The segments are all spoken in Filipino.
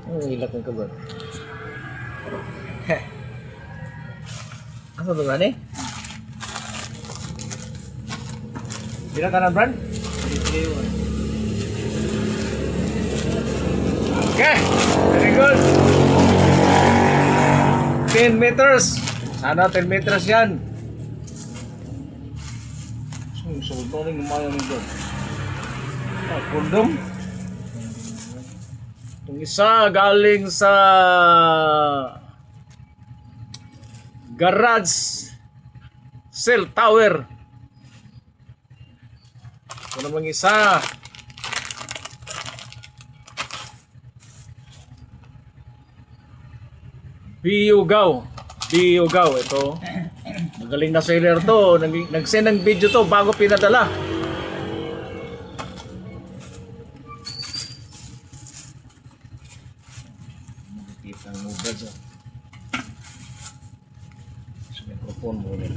Oh, hilak ng kabal. Asa to ba ni? Bila kanan, Brand? Okay, very good. 10 meters. Sana 10 meters yan. So, ito rin lumayan nito. Kondom. Itong isa galing sa garage cell tower. Ito namang isa Biyugaw. Biyugaw. Ito. Magaling na sailor to. Nag-send ng video to bago pinadala. Nakikita ang ubad. Sa microphone mo ulit.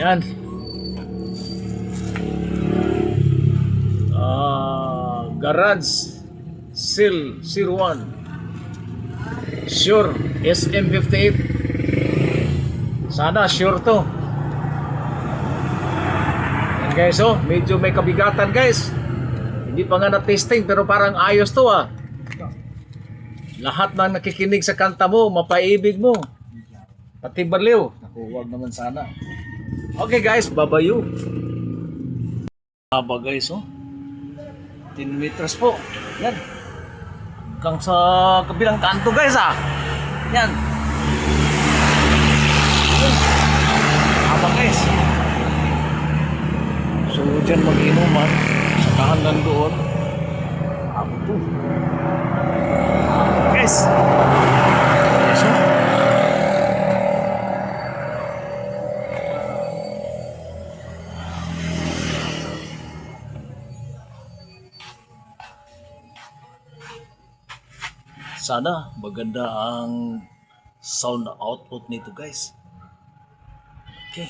Yan. Garage Seal 01 Sure SM58. Sana sure to. Yan guys, oh, medyo may kabigatan guys. Hindi pa nga na-testing pero parang ayos to ah. Lahat na nakikinig sa kanta mo, mapaibig mo. Pati baliw. Naku, wag naman sana. Okay guys, babayu. Haba guys, oh. 10 meters po. Yan. Hanggang sa kabilang kanto guys ah. Yan. Haba guys. So dyan mag-inuman. Sakahan lang doon. Haba po. Guys. Yes, oh. Sana maganda ang sound output nito guys. Okay.